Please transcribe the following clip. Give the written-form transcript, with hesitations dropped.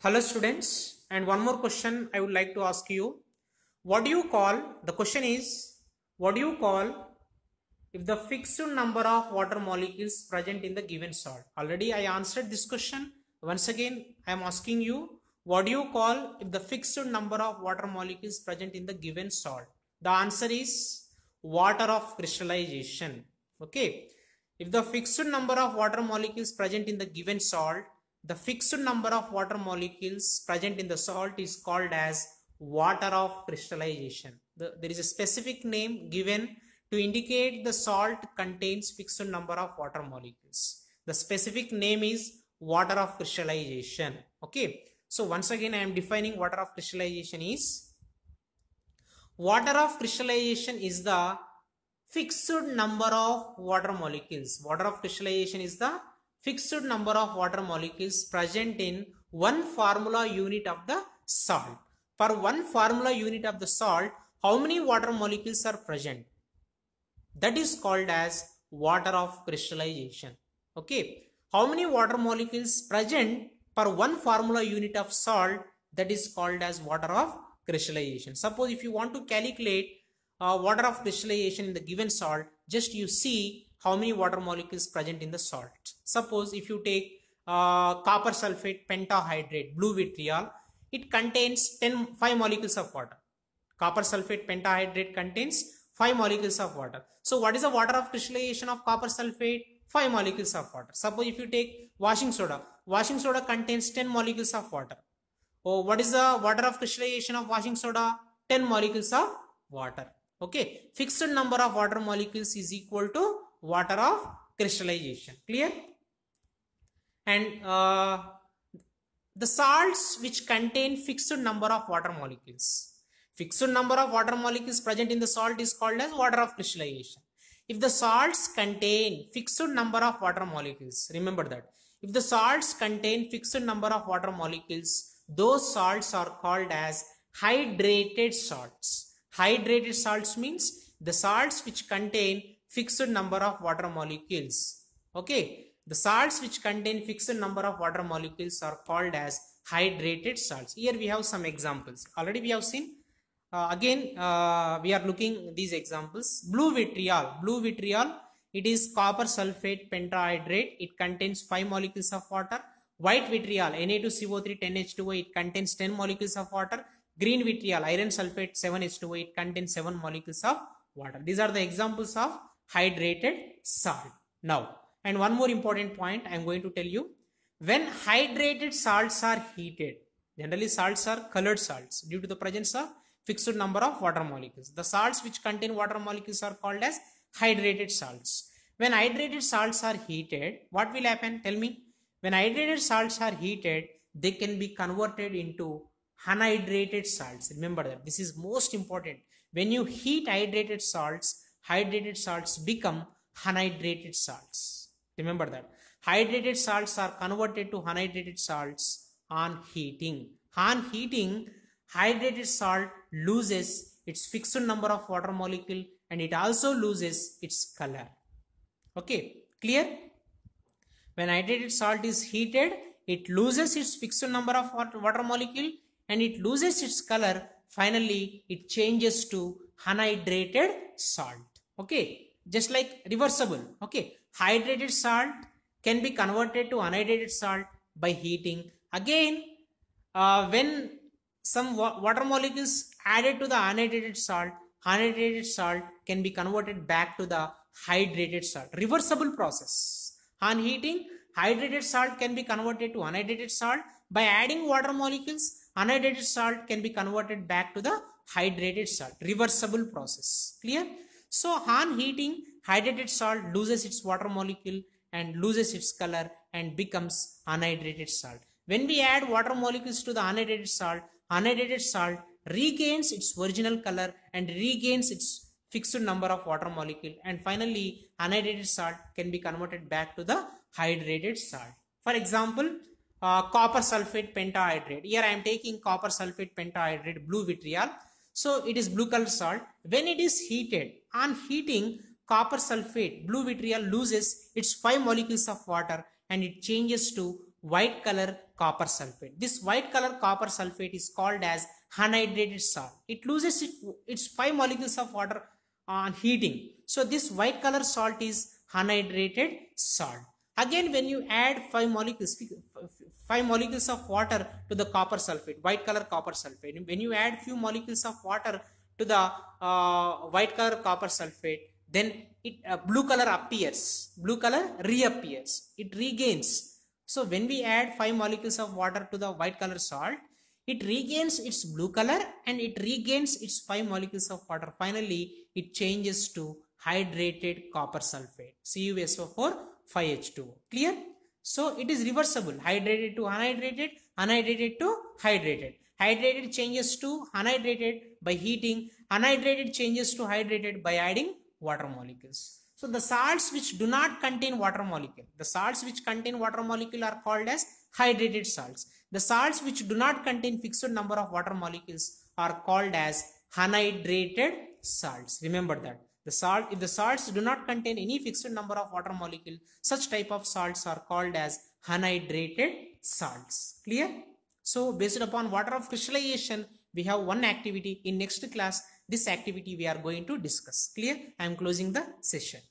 Hello students, and one more question I would like to ask you. What do you call, the question is, what do you call if the fixed number of water molecules present in the given salt? Already I answered this question. Once again, I am asking you, what do you call if the fixed number of water molecules present in the given salt? The answer is water of crystallization. Okay. If the fixed number of water molecules present in the given salt, the fixed number of water molecules present in the salt is called as water of crystallization. There is a specific name given to indicate the salt contains fixed number of water molecules. The specific name is water of crystallization. Okay. So once again I am defining water of crystallization is, water of crystallization is the fixed number of water molecules. Water of crystallization is the fixed number of water molecules present in one formula unit of the salt. For one formula unit of the salt, how many water molecules are present? That is called as water of crystallization. Okay. How many water molecules present per one formula unit of salt? That is called as water of crystallization. Suppose if you want to calculate water of crystallization in the given salt, just you see how many water molecules present in the salt. Suppose if you take copper sulfate pentahydrate, blue vitriol, it contains 5 molecules of water. Copper sulfate pentahydrate contains 5 molecules of water. So what is the water of crystallization of copper sulfate? 5 molecules of water. Suppose if you take washing soda contains 10 molecules of water. Oh, what is the water of crystallization of washing soda? 10 molecules of water. Okay, fixed number of water molecules is equal to water of crystallization. Clear? And the salts which contain fixed number of water molecules. Fixed number of water molecules present in the salt is called as water of crystallization. If the salts contain fixed number of water molecules, remember that. If the salts contain fixed number of water molecules, those salts are called as hydrated salts. Hydrated salts means the salts which contain fixed number of water molecules. Okay. The salts which contain fixed number of water molecules are called as hydrated salts. Here we have some examples. Already we have seen. We are looking these examples. Blue vitriol, it is copper sulfate pentahydrate. It contains 5 molecules of water. White vitriol, Na2CO3 10H2O, it contains 10 molecules of water. Green vitriol, iron sulfate 7H2O, it contains 7 molecules of water. These are the examples of hydrated salt. Now, and one more important point I am going to tell you. When hydrated salts are heated, generally salts are colored salts due to the presence of fixed number of water molecules. The salts which contain water molecules are called as hydrated salts. When hydrated salts are heated, what will happen? Tell me. When hydrated salts are heated, they can be converted into unhydrated salts. Remember that. This is most important. When you heat hydrated salts become unhydrated salts. Remember that. Hydrated salts are converted to unhydrated salts on heating. On heating, hydrated salt loses its fixed number of water molecule and it also loses its color. Okay, clear? When hydrated salt is heated, it loses its fixed number of water molecule and it loses its color. Finally, it changes to unhydrated salt. Okay, just like reversible. Okay, hydrated salt can be converted to unhydrated salt by heating. Again, when some water molecules added to the unhydrated salt can be converted back to the hydrated salt. Reversible process. On heating, hydrated salt can be converted to unhydrated salt. By adding water molecules, unhydrated salt can be converted back to the hydrated salt. Reversible process. Clear? So on heating, hydrated salt loses its water molecule and loses its color and becomes unhydrated salt. When we add water molecules to the unhydrated salt regains its original color and regains its fixed number of water molecule, and finally unhydrated salt can be converted back to the hydrated salt. For example, copper sulfate pentahydrate. Here I am taking copper sulfate pentahydrate, blue vitriol. So it is blue color salt. When it is heated, on heating, copper sulfate, blue vitriol loses its 5 molecules of water and it changes to white color copper sulfate. This white color copper sulfate is called as anhydrated salt. It loses its 5 molecules of water on heating. So this white color salt is anhydrated salt. Again, when you add 5 molecules of water to the copper sulfate, white color copper sulfate, when you add few molecules of water to the white color copper sulfate, then blue color appears, blue color reappears, it regains. So when we add 5 molecules of water to the white color salt, it regains its blue color and it regains its 5 molecules of water. Finally, it changes to hydrated copper sulfate, CuSO4 5H2O. Clear? So it is reversible, hydrated to anhydrated, anhydrated to hydrated. Hydrated changes to anhydrated by heating, anhydrated changes to hydrated by adding water molecules. So the salts which do not contain water molecule, the salts which contain water molecule are called as hydrated salts. The salts which do not contain fixed number of water molecules are called as anhydrated salts. Remember that. If the salts do not contain any fixed number of water molecule, such type of salts are called as anhydrated salts. Clear? So based upon water of crystallization, we have one activity. In next class, this activity we are going to discuss. Clear? I am closing the session.